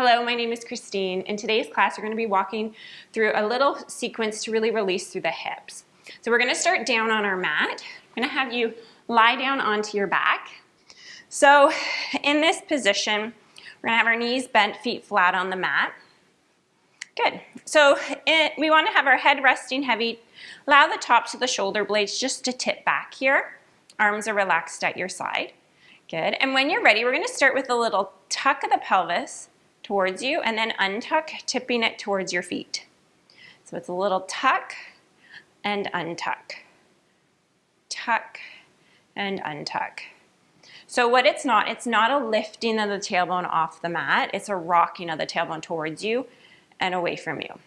Hello, my name is Christine. In today's class, we're going to be walking through a little sequence to really release through the hips. So we're going to start down on our mat. I'm going to have you lie down onto your back. So in this position, we're going to have our knees bent, feet flat on the mat. Good. So we want to have our head resting heavy. Allow the tops of the shoulder blades just to tip back here. Arms are relaxed at your side. Good. And when you're ready, we're going to start with a little tuck of the pelvis towards you and then untuck, tipping it towards your feet. So it's a little tuck and untuck. Tuck and untuck. So what it's not a lifting of the tailbone off the mat, it's a rocking of the tailbone towards you and away from you.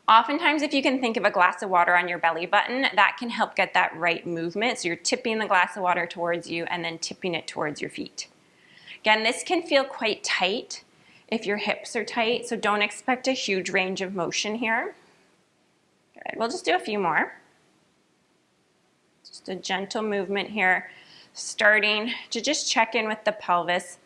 Oftentimes, if you can think of a glass of water on your belly button, that can help get that right movement. So you're tipping the glass of water towards you and then tipping it towards your feet. Again, this can feel quite tight if your hips are tight, so don't expect a huge range of motion here. Good. We'll just do a few more. Just a gentle movement here, starting to just check in with the pelvis.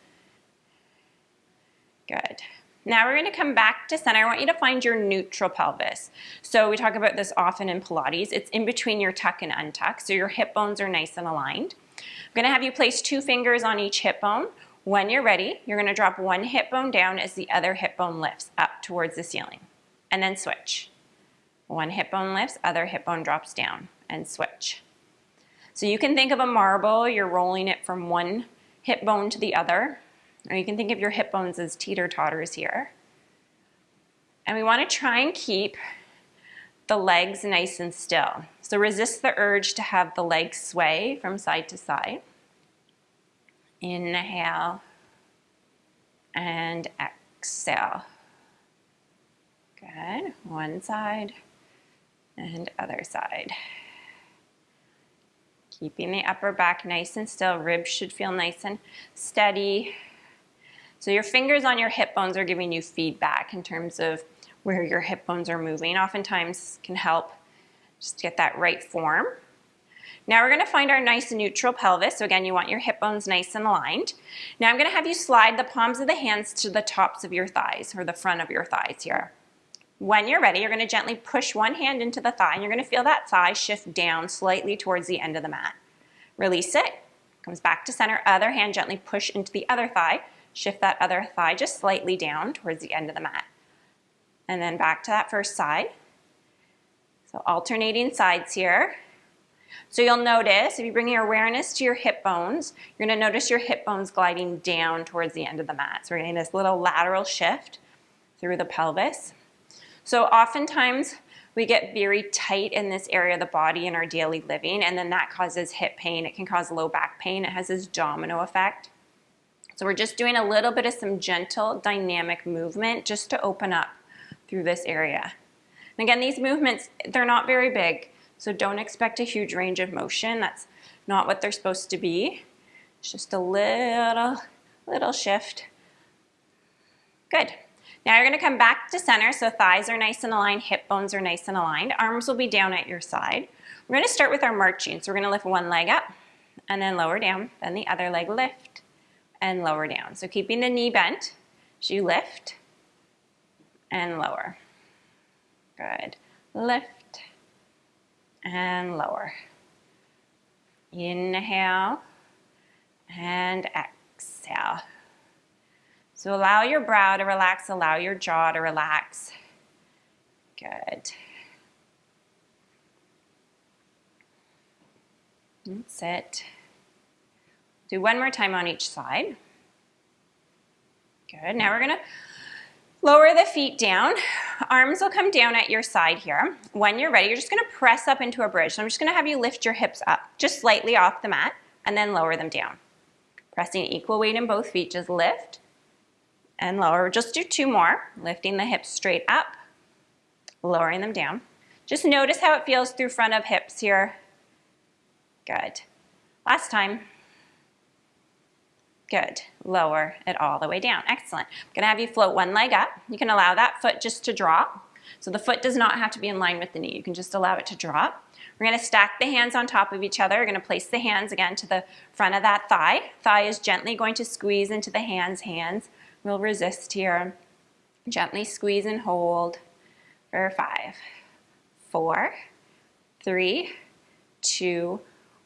Good. Now we're going to come back to center. I want you to find your neutral pelvis. So we talk about this often in Pilates. It's in between your tuck and untuck, so your hip bones are nice and aligned. I'm going to have you place 2 fingers on each hip bone. When you're ready, you're going to drop one hip bone down as the other hip bone lifts up towards the ceiling. And then switch. One hip bone lifts, other hip bone drops down, and switch. So you can think of a marble, you're rolling it from one hip bone to the other. Or you can think of your hip bones as teeter-totters here. And we want to try and keep the legs nice and still. So resist the urge to have the legs sway from side to side. Inhale and exhale. Good. One side and other side. Keeping the upper back nice and still. Ribs should feel nice and steady. So your fingers on your hip bones are giving you feedback in terms of where your hip bones are moving. Oftentimes can help just get that right form. Now we're going to find our nice neutral pelvis. So again, you want your hip bones nice and aligned. Now I'm going to have you slide the palms of the hands to the tops of your thighs, or the front of your thighs here. When you're ready, you're going to gently push one hand into the thigh, and you're going to feel that thigh shift down slightly towards the end of the mat. Release it. Comes back to center. Other hand gently push into the other thigh. Shift that other thigh just slightly down towards the end of the mat. And then back to that first side. So alternating sides here. So you'll notice, if you bring your awareness to your hip bones, you're going to notice your hip bones gliding down towards the end of the mat. So we're getting this little lateral shift through the pelvis. So oftentimes we get very tight in this area of the body in our daily living, and then that causes hip pain. It can cause low back pain. It has this domino effect. So we're just doing a little bit of some gentle dynamic movement just to open up through this area. And again, these movements, they're not very big, so don't expect a huge range of motion. That's not what they're supposed to be. It's just a little shift. Good. Now you're going to come back to center, so thighs are nice and aligned, hip bones are nice and aligned. Arms will be down at your side. We're going to start with our marching. So we're going to lift one leg up and then lower down, then the other leg lift and lower down. So keeping the knee bent as you lift and lower. Good. Lift and lower. Inhale and exhale. So allow your brow to relax, allow your jaw to relax. Good. That's it. Do one more time on each side. Good. Now we're going to lower the feet down. Arms will come down at your side here. When you're ready, you're just going to press up into a bridge. So I'm just going to have you lift your hips up just slightly off the mat and then lower them down. Pressing equal weight in both feet. Just lift and lower. Just do 2 more. Lifting the hips straight up, lowering them down. Just notice how it feels through front of hips here. Good. Last time. Good. Lower it all the way down. Excellent. I'm going to have you float one leg up. You can allow that foot just to drop. So the foot does not have to be in line with the knee. You can just allow it to drop. We're going to stack the hands on top of each other. We're going to place the hands again to the front of that thigh. Thigh is gently going to squeeze into the hands. Hands We'll resist here. Gently squeeze and hold for 5, 4, 3, 2,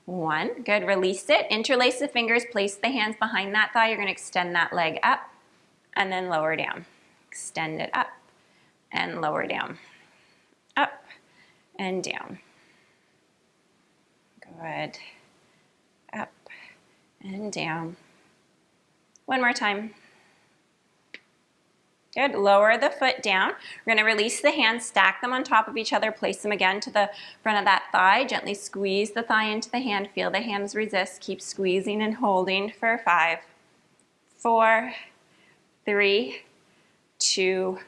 1. Good, release it. Interlace the fingers, place the hands behind that thigh. You're gonna extend that leg up and then lower down. Extend it up and lower down. Up and down. Good. Up and down. One more time. Good, lower the foot down. We're gonna release the hands, stack them on top of each other, place them again to the front of that thigh. Gently squeeze the thigh into the hand. Feel the hands resist. Keep squeezing and holding for 5, 4, 3, 2,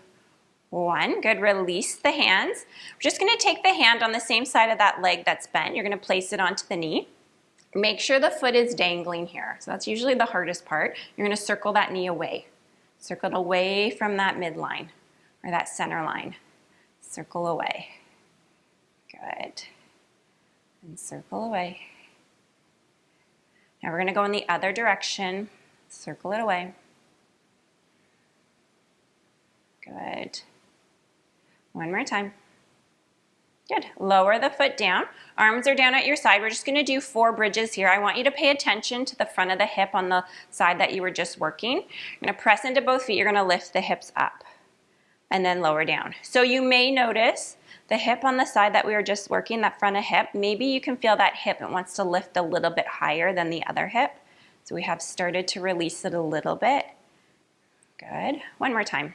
1. Good, release the hands. We're just gonna take the hand on the same side of that leg that's bent. You're gonna place it onto the knee. Make sure the foot is dangling here. So that's usually the hardest part. You're gonna circle that knee away. Circle it away from that midline or that center line. Circle away. Good. And circle away. Now we're gonna go in the other direction. Circle it away. Good. One more time. Good. Lower the foot down. Arms are down at your side. We're just going to do 4 bridges here. I want you to pay attention to the front of the hip on the side that you were just working. You're going to press into both feet. You're going to lift the hips up and then lower down. So you may notice the hip on the side that we were just working, that front of hip. Maybe you can feel that hip. It wants to lift a little bit higher than the other hip. So we have started to release it a little bit. Good. One more time.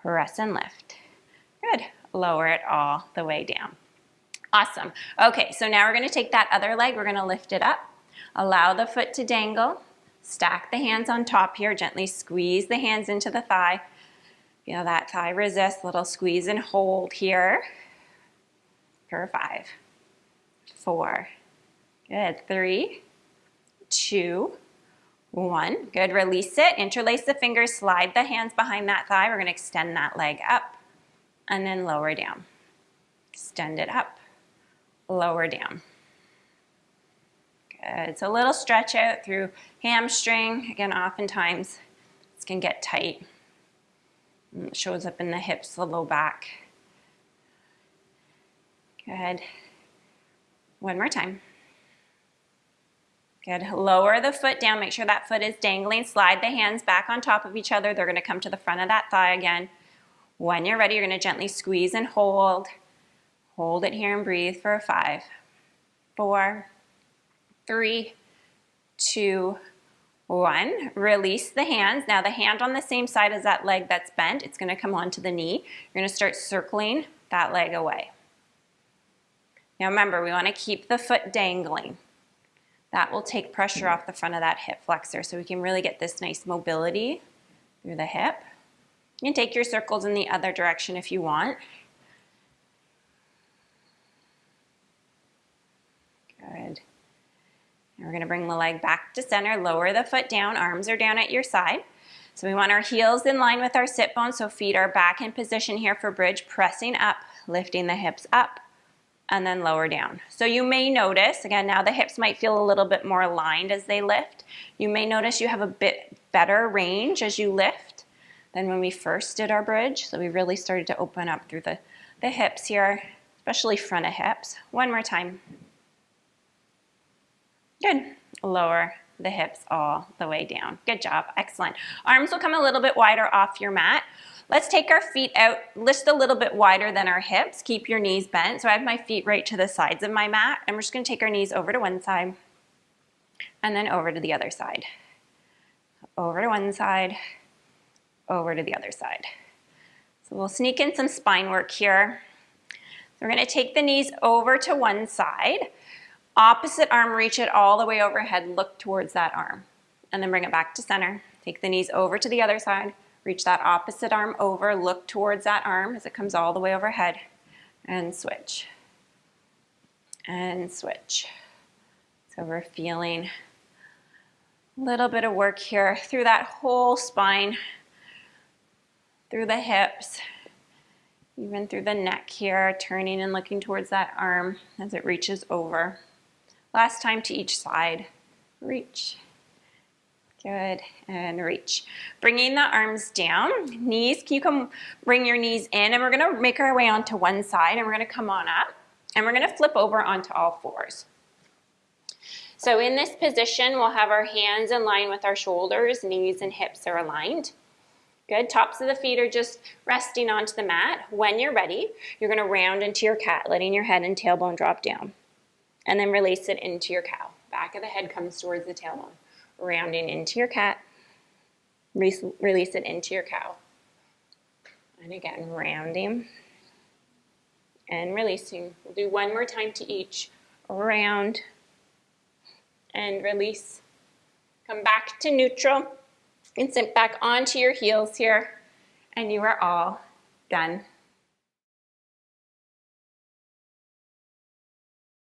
Press and lift. Good. Lower it all the way down. Awesome. Okay, so now we're going to take that other leg. We're going to lift it up. Allow the foot to dangle. Stack the hands on top here. Gently squeeze the hands into the thigh. Feel that thigh resist. Little squeeze and hold here for 5, 4. Good. 3, 2, 1. Good. Release it. Interlace the fingers. Slide the hands behind that thigh. We're going to extend that leg up and then lower down. Extend it up, lower down. Good. So a little stretch out through hamstring. Again, oftentimes this can get tight. And it shows up in the hips, the low back. Good. One more time. Good. Lower the foot down. Make sure that foot is dangling. Slide the hands back on top of each other. They're going to come to the front of that thigh again. When you're ready, you're going to gently squeeze and hold. Hold it here and breathe for 5, 4, 3, 2, 1. Release the hands. Now the hand on the same side as that leg that's bent, it's going to come onto the knee. You're going to start circling that leg away. Now remember, we want to keep the foot dangling. That will take pressure off the front of that hip flexor so we can really get this nice mobility through the hip. You can take your circles in the other direction if you want. Good. Now we're going to bring the leg back to center, lower the foot down, arms are down at your side. So we want our heels in line with our sit bones, so feet are back in position here for bridge, pressing up, lifting the hips up, and then lower down. So you may notice, again, now the hips might feel a little bit more aligned as they lift. You may notice you have a bit better range as you lift than when we first did our bridge. So we really started to open up through the hips here, especially front of hips. One more time. Good. Lower the hips all the way down. Good job. Excellent. Arms will come a little bit wider off your mat. Let's take our feet out, lift a little bit wider than our hips. Keep your knees bent. So I have my feet right to the sides of my mat. And we're just going to take our knees over to one side and then over to the other side. Over to one side, over to the other side. So we'll sneak in some spine work here. So we're going to take the knees over to one side. Opposite arm, reach it all the way overhead, look towards that arm. And then bring it back to center. Take the knees over to the other side, reach that opposite arm over, look towards that arm as it comes all the way overhead. And switch. And switch. So we're feeling a little bit of work here through that whole spine, through the hips, even through the neck here, turning and looking towards that arm as it reaches over. Last time to each side. Reach. Good, and reach. Bringing the arms down, knees, can you come bring your knees in, and we're gonna make our way onto one side, and we're gonna come on up, and we're gonna flip over onto all fours. So in this position, we'll have our hands in line with our shoulders, knees and hips are aligned. Good, tops of the feet are just resting onto the mat. When you're ready, you're gonna round into your cat, letting your head and tailbone drop down. And then release it into your cow. Back of the head comes towards the tailbone. Rounding into your cat, release it into your cow. And again, rounding and releasing. We'll do one more time to each. Round and release. Come back to neutral and sit back onto your heels here, and you are all done.